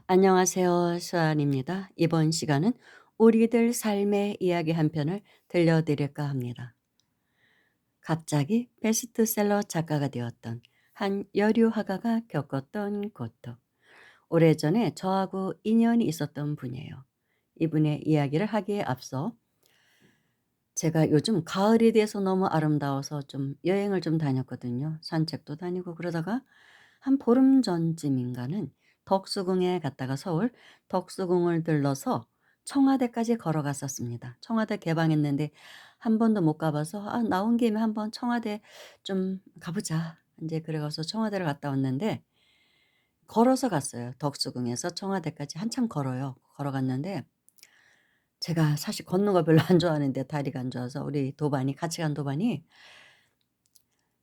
안녕하세요. 수아입니다. 이번 시간은 우리들 삶의 이야기 한 편을 들려드릴까 합니다. 갑자기 베스트셀러 작가가 되었던 한 여류 화가가 겪었던 고통. 오래전에 저하고 인연이 있었던 분이에요. 이분의 이야기를 하기에 앞서 제가 요즘 가을이 돼서 너무 아름다워서 좀 여행을 좀 다녔거든요. 산책도 다니고 그러다가 한 보름 전쯤인가는 덕수궁에 갔다가 서울 덕수궁을 들러서 청와대까지 걸어갔었습니다. 청와대 개방했는데 한 번도 못 가 봐서 '아 나온 김에 한번 청와대 좀 가 보자.' 인제 그래 가서 청와대를 갔다 왔는데 걸어서 갔어요. 덕수궁에서 청와대까지 한참 걸어요. 걸어갔는데 제가 사실 걷는 걸 별로 안 좋아하는데 다리가 안 좋아서 우리 도반이 같이 간 도반이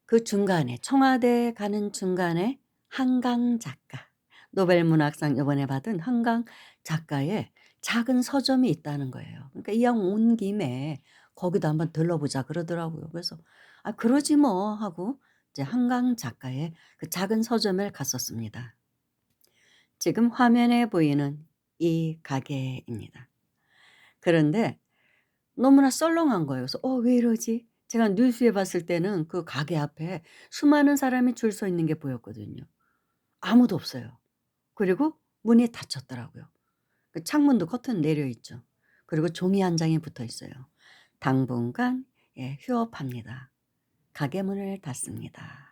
그 중간에 청와대 가는 중간에 한강 작가 노벨 문학상 이번에 받은 한강 작가의 작은 서점이 있다는 거예요. 그러니까 이왕 온 김에 거기도 한번 들러보자 그러더라고요. 그래서 '아 그러지 뭐.' 하고 이제 한강 작가의 그 작은 서점을 갔었습니다. 지금 화면에 보이는 이 가게입니다. 그런데 너무나 썰렁한 거예요. 그래서 '어 왜 이러지?' 제가 뉴스에 봤을 때는 그 가게 앞에 수많은 사람이 줄 서 있는 게 보였거든요. 아무도 없어요. 그리고 문이 닫혔더라고요. 그 창문도 커튼 내려 있죠. 그리고 종이 한 장이 붙어 있어요. "당분간 휴업합니다. 가게 문을 닫습니다.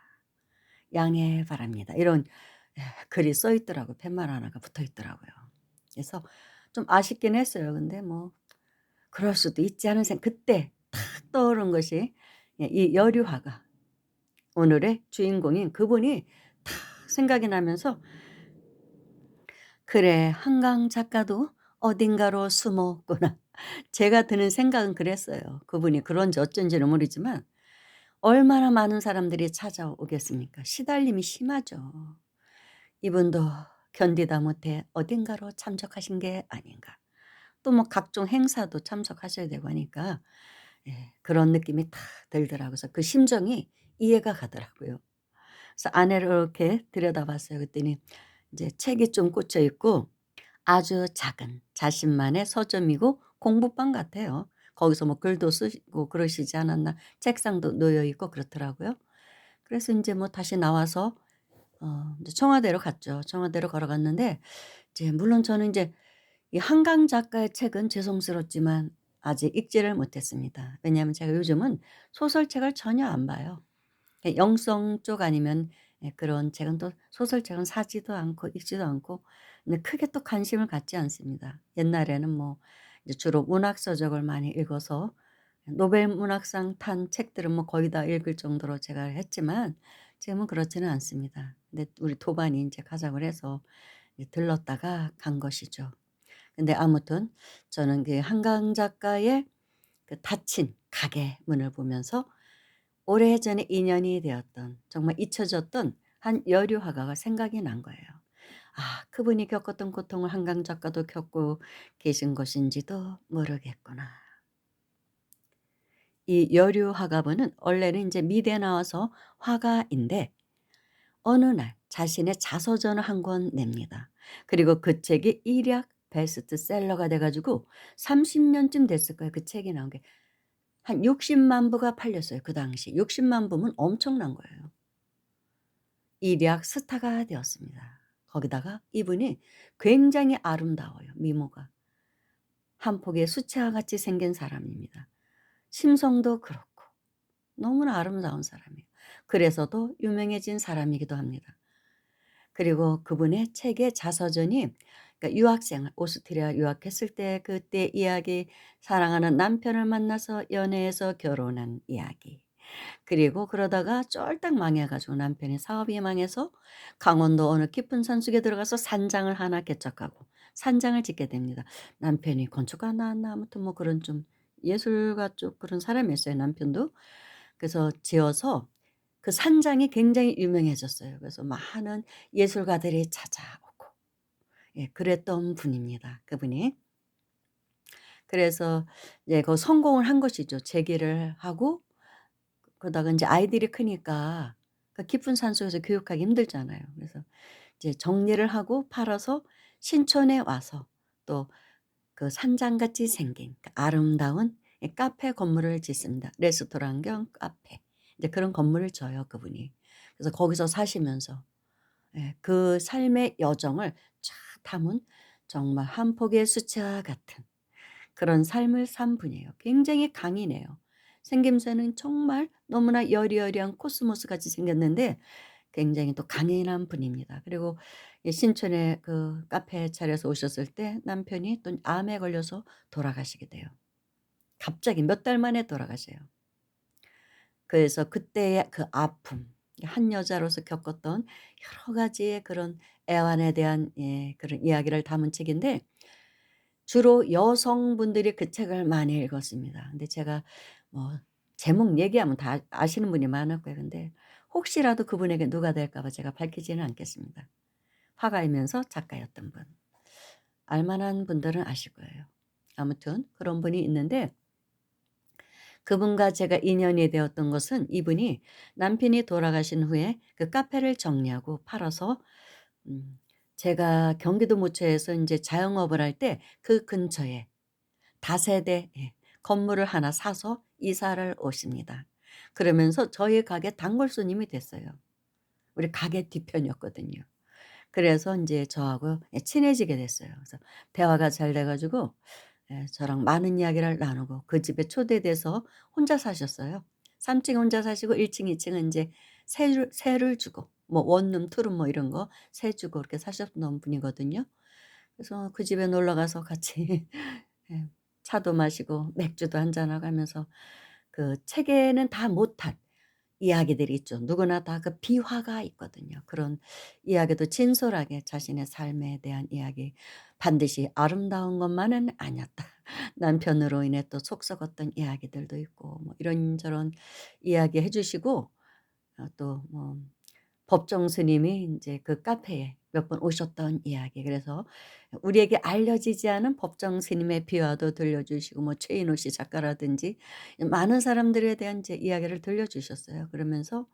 양해 바랍니다." 이런 글이 써 있더라고요. 팻말 하나가 붙어 있더라고요. 그래서 좀 아쉽긴 했어요. 근데 뭐 그럴 수도 있지 하는 그때 탁 떠오른 것이 이 여류화가 오늘의 주인공인 그분이 탁 생각이 나면서 '그래 한강 작가도 어딘가로 숨었구나.' 제가 드는 생각은 그랬어요. 그분이 그런지 어쩐지는 모르지만 얼마나 많은 사람들이 찾아오겠습니까. 시달림이 심하죠. 이분도 견디다 못해 어딘가로 참석하신 게 아닌가. 또 뭐 각종 행사도 참석하셔야 되고 하니까 그런 느낌이 탁 들더라고요. 그래서 그 심정이 이해가 가더라고요. 그래서 아내를 이렇게 들여다봤어요. 그랬더니 이제 책이 좀 꽂혀 있고 아주 작은 자신만의 서점이고 공부방 같아요. 거기서 뭐 글도 쓰시고 그러시지 않았나. 책상도 놓여 있고 그렇더라고요. 그래서 인제 뭐 다시 나와서 인제 청와대로 갔죠. 청와대로 걸어갔는데 이제 물론 저는 인제 이 한강 작가의 책은 죄송스럽지만 아직 읽지를 못했습니다. 왜냐하면 제가 요즘은 소설책을 전혀 안 봐요. 영성 쪽 아니면 그런 책은 또 소설책은 사지도 않고 읽지도 않고 근데 크게 또 관심을 갖지 않습니다. 옛날에는 뭐 이제 주로 문학 서적을 많이 읽어서 노벨 문학상 탄 책들은 뭐 거의 다 읽을 정도로 제가 했지만 지금은 그렇지는 않습니다. 근데 우리 도반이 인제 가자고 해서 들렀다가 간 것이죠. 근데 아무튼 저는 그 한강 작가의 그 닫힌 가게 문을 보면서 오래전에 인연이 되었던 정말 잊혀졌던 한 여류 화가가 생각이 난 거예요. '아 그분이 겪었던 고통을 한강 작가도 겪고 계신 것인지도 모르겠구나.' 이 여류 화가분은 원래는 인제 미대 나와서 화가인데 어느 날 자신의 자서전을 한 권 냅니다. 그리고 그 책이 일약 베스트셀러가 돼 가지고 30 년쯤 됐을 거예요 그 책이 나온 게. 한 60만 부가 팔렸어요 그 당시. 60만 부면 엄청난 거예요. 일약 스타가 되었습니다. 거기다가 이분이 굉장히 아름다워요 미모가. 한 폭의 수채화 같이 생긴 사람입니다. 심성도 그렇고 너무나 아름다운 사람이에요. 그래서도 유명해진 사람이기도 합니다. 그리고 그분의 책의 자서전이 그러니까 유학생을 오스트리아 유학했을 때 그때 이야기, 사랑하는 남편을 만나서 연애해서 결혼한 이야기. 그리고 그러다가 쫄딱 망해 가지고 남편이 사업이 망해서 강원도 어느 깊은 산속에 들어가서 산장을 하나 개척하고 산장을 짓게 됩니다. 남편이 건축가 나왔나 아무튼 뭐 그런 좀 예술가 쪽 그런 사람이었어요 남편도. 그래서 지어서 그 산장이 굉장히 유명해졌어요. 그래서 많은 예술가들이 찾아오고 그랬던 분입니다 그분이. 그래서 이제 그 성공을 한 것이죠. 재기를 하고 그러다가 인제 아이들이 크니까 그 깊은 산속에서 교육하기 힘들잖아요. 그래서 이제 정리를 하고 팔아서 신촌에 와서 또 그 산장같이 생긴 그 아름다운 이 카페 건물을 짓습니다. 레스토랑 겸 카페. 이제 그런 건물을 져요 그분이. 그래서 거기서 사시면서 예 그 삶의 여정을 쫙 담은 정말 한 폭의 수채화 같은 그런 삶을 산 분이에요. 굉장히 강인해요. 생김새는 정말 너무나 여리여리한 코스모스 같이 생겼는데 굉장히 또 강인한 분입니다. 그리고 이 신촌에 그 카페 차려서 오셨을 때 남편이 또 암에 걸려서 돌아가시게 돼요. 갑자기 몇 달 만에 돌아가셔요. 그래서 그때의 그 아픔, 한 여자로서 겪었던 여러 가지의 그런 애환에 대한 예 그런 이야기를 담은 책인데 주로 여성분들이 그 책을 많이 읽었습니다. 근데 제가 뭐 제목 얘기하면 다 아시는 분이 많을 거예요. 근데 혹시라도 그분에게 누가 될까 봐 제가 밝히지는 않겠습니다. 화가이면서 작가였던 분. 알 만한 분들은 아실 거예요. 아무튼 그런 분이 있는데 그분과 제가 인연이 되었던 것은 이분이 남편이 돌아가신 후에 그 카페를 정리하고 팔아서 음 제가 경기도 모처에서 인제 자영업을 할 때 그 근처에 다세대 예 건물을 하나 사서 이사를 오십니다. 그러면서 저희 가게 단골 손님이 됐어요. 우리 가게 뒤편이었거든요. 그래서 인제 저하고 예 친해지게 됐어요. 그래서 대화가 잘 돼 가지고 예 저랑 많은 이야기를 나누고 그 집에 초대돼서 혼자 사셨어요. 3 층에 혼자 사시고 1 층, 2 층은 인제 세를 주고 뭐 원룸, 투룸 뭐 이런 거 세 주고 그렇게 사셨던 분이거든요. 그래서 그 집에 놀러 가서 같이 예 차도 마시고 맥주도 한잔 하고 하면서 그 책에는 다 못한 이야기들이 있죠. 누구나 다 그 비화가 있거든요. 그런 이야기도 진솔하게 자신의 삶에 대한 이야기 반드시 아름다운 것만은 아니었다. 남편으로 인해 또 속 썩었던 이야기들도 있고 뭐 이런저런 이야기해 주시고 또뭐 법정 스님이 인제 그 카페에 몇 번 오셨던 이야기 그래서 우리에게 알려지지 않은 법정 스님의 비화도 들려주시고 뭐 최인호 씨 작가라든지 많은 사람들에 대한 이제 이야기를 들려주셨어요. 그러면서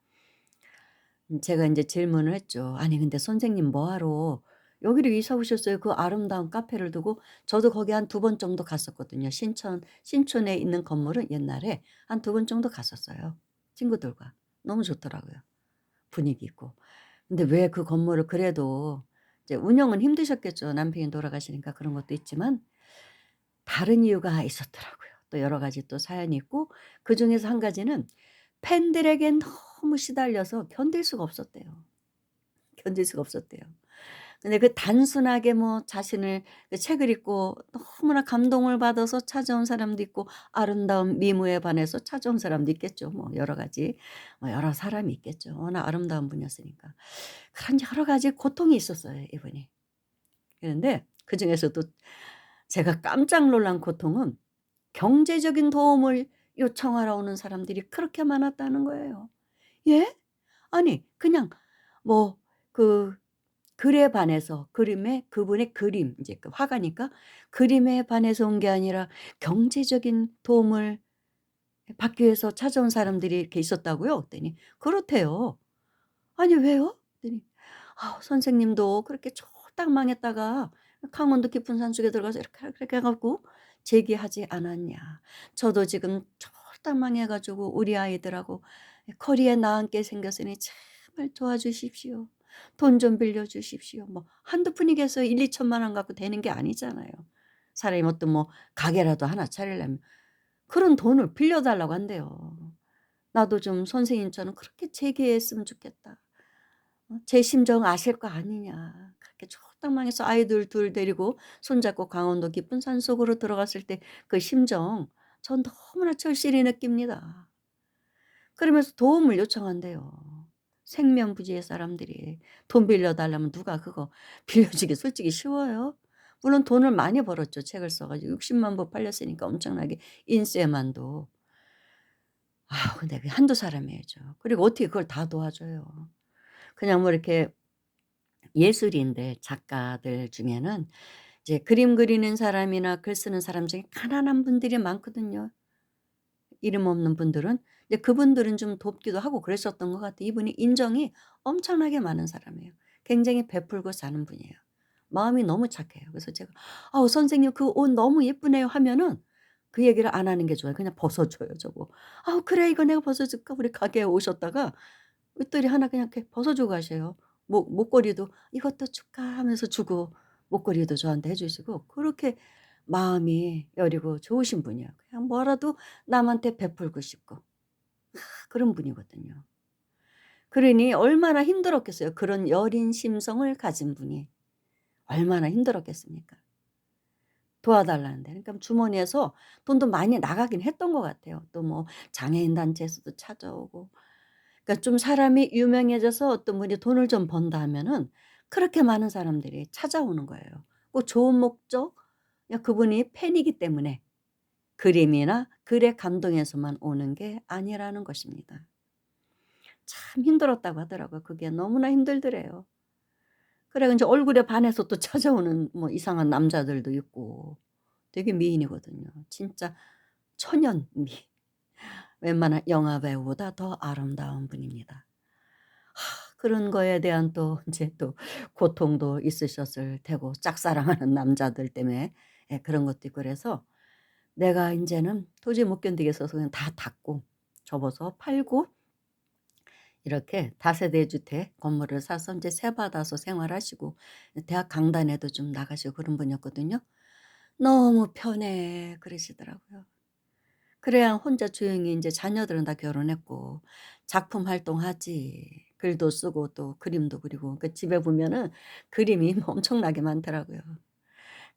제가 인제 질문을 했죠. "아니 근데 선생님 뭐하러 여기로 이사 오셨어요? 그 아름다운 카페를 두고." 저도 거기 한 두 번 정도 갔었거든요. 신촌에 있는 건물은 옛날에 한 두 번 정도 갔었어요, 친구들과. 너무 좋더라고요, 분위기 있고. 근데 왜 그 건물을 그래도 이제 운영은 힘드셨겠죠. 남편이 돌아가시니까 그런 것도 있지만 다른 이유가 있었더라고요. 또 여러 가지 또 사연이 있고 그중에서 한 가지는 팬들에게 너무 시달려서 견딜 수가 없었대요. 견딜 수가 없었대요. 근데 그 단순하게 뭐 자신을 그 책을 읽고 너무나 감동을 받아서 찾아온 사람도 있고 아름다운 미모에 반해서 찾아온 사람도 있겠죠. 뭐 여러 가지 뭐 여러 사람이 있겠죠. 워낙 아름다운 분이었으니까. 그런 여러 가지 고통이 있었어요 이분이. 그런데 그중에서도 제가 깜짝 놀란 고통은 경제적인 도움을 요청하러 오는 사람들이 그렇게 많았다는 거예요. 예? 아니 그냥 뭐 그 글에 반해서 그림에 그분의 그림 이제 그 화가니까 그림에 반해서 온 게 아니라 경제적인 도움을 받기 위해서 찾아온 사람들이 이렇게 있었다고요? 그랬더니 그렇대요. 아니 왜요? 그랬더니 "아 선생님도 그렇게 쫄딱 망했다가 강원도 깊은 산속에 들어가서 이렇게 해 갖고 재기하지 않았냐. 저도 지금 쫄딱 망해 가지고 우리 아이들하고 거리에 나앉게 생겼으니 제발 도와주십시오. 돈 좀 빌려 주십시오." 뭐 한두 푼이겠어요. 1-2천만 원 갖고 되는 게 아니잖아요. 사람이 뭐 뭐 가게라도 하나 차리려면 그런 돈을 빌려 달라고 한대요. "나도 좀 선생님처럼 그렇게 재기했으면 좋겠다." 제 심정 아실 거 아니냐. 그렇게 쫄딱 망해서 아이들 둘 데리고 손잡고 강원도 깊은 산속으로 들어갔을 때 그 심정 전 너무나 절실히 느낍니다. 그러면서 도움을 요청한대요. 생면부지의 사람들이 돈 빌려 달라면 누가 그거 빌려주기 솔직히 쉬워요? 물론 돈을 많이 벌었죠. 책을 써 가지고 6 0만부 팔렸으니까 엄청나게 인쇄만도. 아 근데 그게 한두 사람이죠. 그리고 어떻게 그걸 다 도와줘요. 그냥 뭐 이렇게 예술인들 작가들 중에는 이제 그림 그리는 사람이나 글 쓰는 사람 중에 가난한 분들이 많거든요. 이름 없는 분들은. 근데 그분들은 좀 돕기도 하고 그랬었던 것 같아요. 이분이 인정이 엄청나게 많은 사람이에요. 굉장히 베풀고 사는 분이에요. 마음이 너무 착해요. 그래서 제가 "아우 선생님 그 옷 너무 예쁘네요." 하면은 그 얘기를 안 하는 게 좋아요. 그냥 벗어 줘요 저보. "아우 그래 이거 내가 벗어 줄까?" 우리 가게에 오셨다가 옷들이 하나 그냥 이렇게 벗어 주고 가셔요. 목걸이도 "이것도 줄까?" 하면서 주고 목걸이도 저한테 해 주시고 그렇게 마음이 여리고 좋으신 분이에요. 그냥 뭐라도 남한테 베풀고 싶고 그런 분이거든요. 그러니 얼마나 힘들었겠어요. 그런 여린 심성을 가진 분이 얼마나 힘들었겠습니까. 도와달라는데. 그러니까 주머니에서 돈도 많이 나가긴 했던 것 같아요. 또 뭐 장애인 단체에서도 찾아오고. 그러니까 좀 사람이 유명해져서 어떤 분이 돈을 좀 번다 하면은 그렇게 많은 사람들이 찾아오는 거예요. 꼭 좋은 목적 그냥 그분이 팬이기 때문에 그림이나 글에 감동해서만 오는 게 아니라는 것입니다. 참 힘들었다고 하더라고요. 그게 너무나 힘들더래요. 그래 인제 얼굴에 반해서 또 찾아오는 뭐 이상한 남자들도 있고 되게 미인이거든요. 진짜 천연 미 웬만한 영화 배우보다 더 아름다운 분입니다. 그런 거에 대한 또 인제 또 고통도 있으셨을 테고 짝사랑하는 남자들 때문에 예 그런 것도 있고 그래서 내가 인제는 도저히 못 견디겠어서 그냥 다 닫고 접어서 팔고 이렇게 다세대 주택 건물을 사서 인제 세 받아서 생활하시고 대학 강단에도 좀 나가시고 그런 분이었거든요. "너무 편해." 그러시더라고요. 그래야 혼자 조용히 인제 자녀들은 다 결혼했고 작품 활동하지. 글도 쓰고 또 그림도 그리고 그 집에 보면은 그림이 엄청나게 많더라고요.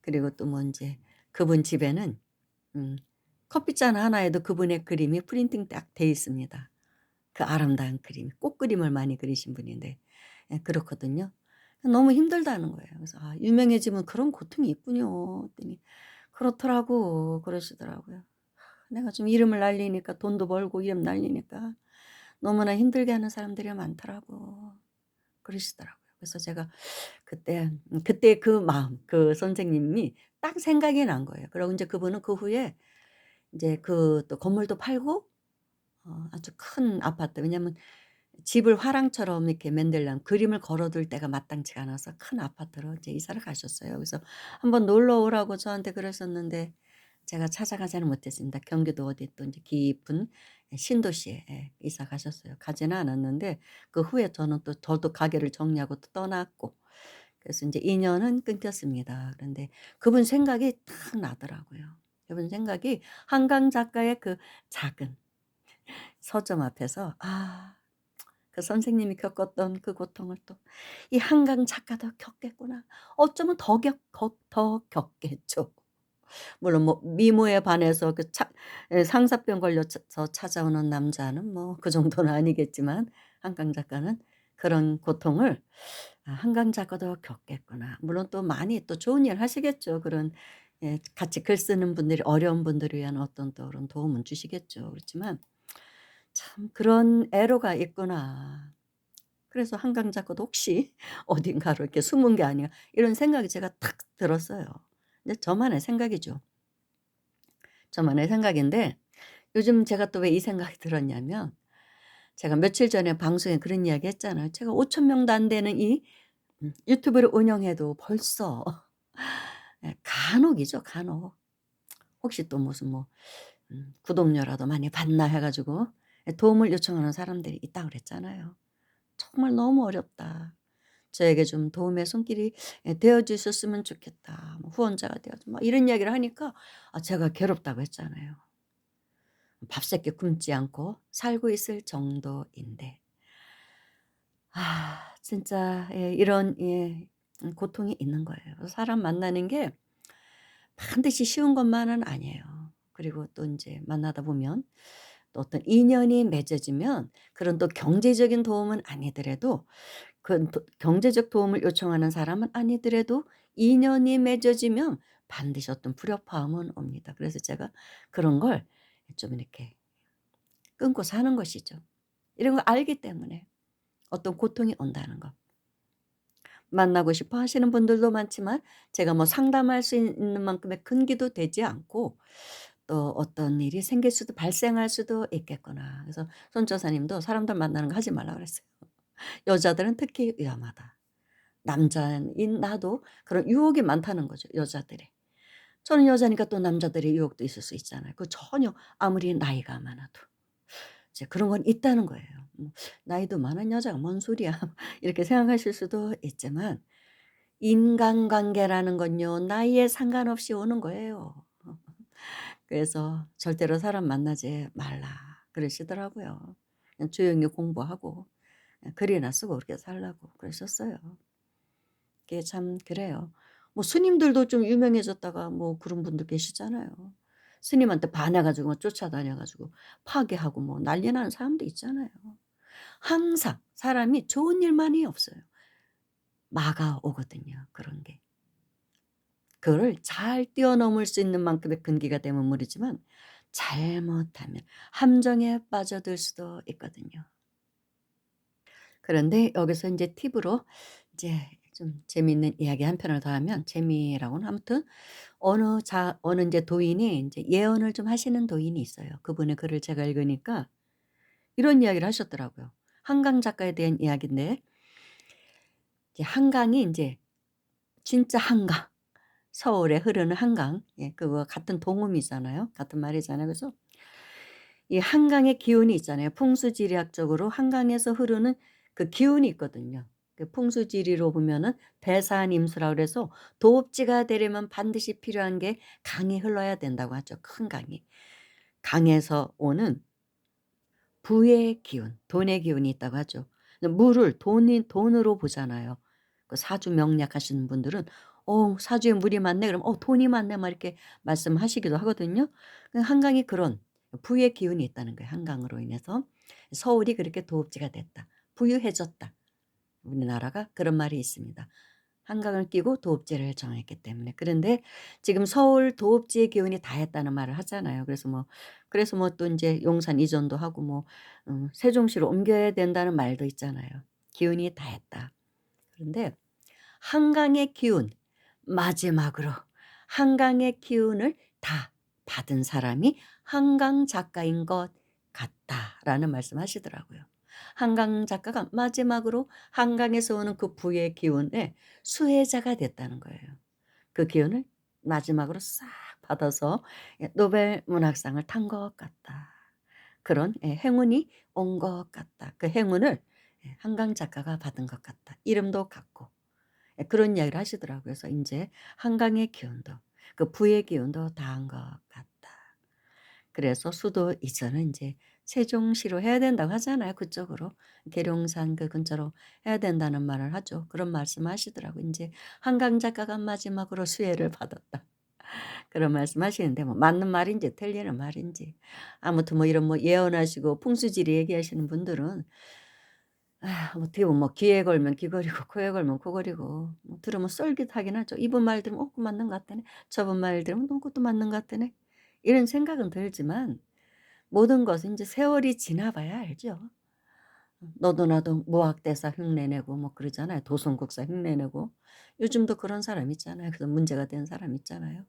그리고 또 뭐 인제 그분 집에는 음 커피잔 하나에도 그분의 그림이 프린팅 딱 돼 있습니다. 그 아름다운 그림. 꽃그림을 많이 그리신 분인데 예 그렇거든요. 너무 힘들다는 거예요. 그래서 "아 유명해지면 그런 고통이 있군요." 했더니 "그렇더라고." 그러시더라고요. 내가 좀 이름을 날리니까 돈도 벌고 이름 날리니까 너무나 힘들게 하는 사람들이 많더라고. 그러시더라고요. 그래서 제가 그때 그 마음 그 선생님이 딱 생각이 난 거예요. 그러고 인제 그분은 그 후에 인제 그 또 건물도 팔고 아주 큰 아파트 왜냐면 집을 화랑처럼 이렇게 만들려면 그림을 걸어둘 데가 마땅치가 않아서 큰 아파트로 이제 이사를 가셨어요. 그래서 한번 놀러 오라고 저한테 그러셨는데 제가 찾아가지는 못했습니다. 경기도 어디 또 인제 깊은 신도시에 예 이사 가셨어요. 가지는 않았는데 그 후에 저도 가게를 정리하고 또 떠났고 그래서 인제 인연은 끊겼습니다. 그런데 그분 생각이 딱 나더라고요. 그분 생각이 한강 작가의 그 작은 서점 앞에서 그 선생님이 겪었던 그 고통을 또 '이 한강 작가도 겪겠구나. 어쩌면 더 겪겠죠.' 물론 뭐 미모에 반해서 상사병 걸려서 찾아오는 남자는 뭐 그 정도는 아니겠지만 한강 작가는 그런 고통을 '아 한강 작가도 겪겠구나.' 물론 또 많이 또 좋은 일 하시겠죠. 그런 예 같이 글 쓰는 분들이 어려운 분들을 위한 어떤 또 그런 도움은 주시겠죠. 그렇지만 '참 그런 애로가 있구나.' 그래서 '한강 작가도 혹시 어딘가로 이렇게 숨은 게 아닌가.' 이런 생각이 제가 탁 들었어요. 근데 저만의 생각이죠. 저만의 생각인데 요즘 제가 또 왜 이 생각이 들었냐면 제가 며칠 전에 방송에 그런 이야기 했잖아요. 제가 5천 명도 안 되는 이 유튜브를 운영해도 벌써 예 간혹이죠, 간혹. 혹시 또 무슨 뭐 구독료라도 많이 받나 해 가지고 예 도움을 요청하는 사람들이 있다고 그랬잖아요. 정말 너무 어렵다. 저에게 좀 도움의 손길이 예 되어 주셨으면 좋겠다. 뭐 후원자가 되어 줘 막 이런 이야기를 하니까 제가 괴롭다고 했잖아요. 밥새끼 굶지 않고 살고 있을 정도인데. 진짜 예 이런 예 고통이 있는 거예요. 사람 만나는 게 반드시 쉬운 것만은 아니에요. 그리고 또 인제 만나다 보면 또 어떤 인연이 맺어지면 그런 또 경제적인 도움은 아니더라도 그 경제적 도움을 요청하는 사람은 아니더라도 인연이 맺어지면 반드시 어떤 불협화음은 옵니다. 그래서 제가 그런 걸 좀 이렇게 끊고 사는 것이죠. 이런 걸 알기 때문에 어떤 고통이 온다는 거. 만나고 싶어 하시는 분들도 많지만 제가 뭐 상담할 수 있는 만큼의 근기도 되지 않고 또 어떤 일이 생길 수도 발생할 수도 있겠구나. 그래서 손 조사님도 사람들 만나는 거 하지 말라 그랬어요. 여자들은 특히 위험하다. 남자인 나도 그런 유혹이 많다는 거죠, 여자들이. 저는 여자니까 또 남자들의 유혹도 있을 수 있잖아요. 그 전혀 아무리 나이가 많아도. 이제 그런 건 있다는 거예요. '나이도 많은 여자가 뭔 소리야.' 이렇게 생각하실 수도 있지만 인간관계라는 건요 나이에 상관없이 오는 거예요. 그래서 "절대로 사람 만나지 말라." 그러시더라고요. 그냥 조용히 공부하고 글이나 쓰고 그렇게 살라고 그러셨어요. 그게 참 그래요. 뭐 스님들도 좀 유명해졌다가 뭐 그런 분들 계시잖아요. 스님한테 반해 가지고 막 쫓아다녀 가지고 파괴하고 뭐 난리 나는 사람도 있잖아요. 항상 사람이 좋은 일만이 없어요. 마가 오거든요, 그런 게. 그거를 잘 뛰어넘을 수 있는 만큼의 근기가 되면 모르지만 잘못하면 함정에 빠져들 수도 있거든요. 그런데 여기서 인제 팁으로 이제 좀 재미있는 이야기 한 편을 더 하면 재미라고는 아무튼 어느 인제 도인이 인제 예언을 좀 하시는 도인이 있어요. 그분의 글을 제가 읽으니까 이런 이야기를 하셨더라고요. 한강 작가에 대한 이야기인데 이제 한강이 인제 진짜 한강 서울에 흐르는 한강 그거 같은 동음이잖아요. 같은 말이잖아요. 그래서 이 한강의 기운이 있잖아요. 풍수지리학적으로 한강에서 흐르는 그 기운이 있거든요. 그 풍수지리로 보면은 배산임수라 그래서 도읍지가 되려면 반드시 필요한 게 강이 흘러야 된다고 하죠, 큰 강이. 강에서 오는 부의 기운, 돈의 기운이 있다고 하죠. 근데 물을 돈이 돈으로 보잖아요. 그 사주 명리학하시는 분들은 사주에 물이 많네." 그러면 돈이 많네." 막 이렇게 말씀하시기도 하거든요. 그 한강이 그런 부의 기운이 있다는 거예요, 한강으로 인해서. 서울이 그렇게 도읍지가 됐다. 부유해졌다. 우리나라가 그런 말이 있습니다. 한강을 끼고 도읍지를 정했기 때문에. 그런데 지금 서울 도읍지의 기운이 다했다는 말을 하잖아요. 그래서 뭐 또 인제 용산 이전도 하고 뭐 세종시로 옮겨야 된다는 말도 있잖아요. 기운이 다했다. 그런데 한강의 기운 마지막으로 한강의 기운을 다 받은 사람이 한강 작가인 것 같다라는 말씀하시더라고요. 한강 작가가 마지막으로 한강에서 오는 그 부의 기운의 수혜자가 됐다는 거예요. 그 기운을 마지막으로 싹 받아서 노벨 문학상을 탄 것 같다. 그런 행운이 온 것 같다. 그 행운을 한강 작가가 받은 것 같다. 이름도 같고. 그런 이야기를 하시더라고요. 그래서 인제 한강의 기운도 그 부의 기운도 다한 것 같다. 그래서 수도 이전은 인제 세종시로 해야 된다고 하잖아요, 그쪽으로. 계룡산 그 근처로 해야 된다는 말을 하죠. 그런 말씀하시더라고요. 인제 한강 작가가 마지막으로 수혜를 받았다. 그런 말씀하시는데 뭐 맞는 말인지 틀리는 말인지 아무튼 뭐 이런 뭐 예언하시고 풍수지리 얘기하시는 분들은 어떻게 보면 뭐 귀에 걸면 귀걸이고 코에 걸면 코걸이고 뭐 들으면 쏠깃하긴 하죠. 이분 말 들으면 '그 맞는 것 같다네.' 저분 말 들으면 '그것도 맞는 것 같다네.' 이런 생각은 들지만 모든 것은 인제 세월이 지나 봐야 알죠. 너도 나도 무학대사 흉내내고 뭐 그러잖아요. 도son국사 흉내내고. 요즘도 그런 사람 있잖아요. 그래서 문제가 된 사람 있잖아요.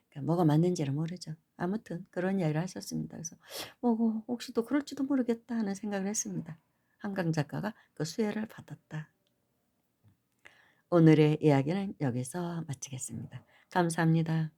그러니까 뭐가 맞는지를 모르죠. 아무튼 그런 이야기를 하셨습니다. 그래서 혹시 또 그럴지도 모르겠다 하는 생각을 했습니다. 한강 작가가 그 수혜를 받았다. 오늘의 이야기는 여기서 마치겠습니다. 감사합니다.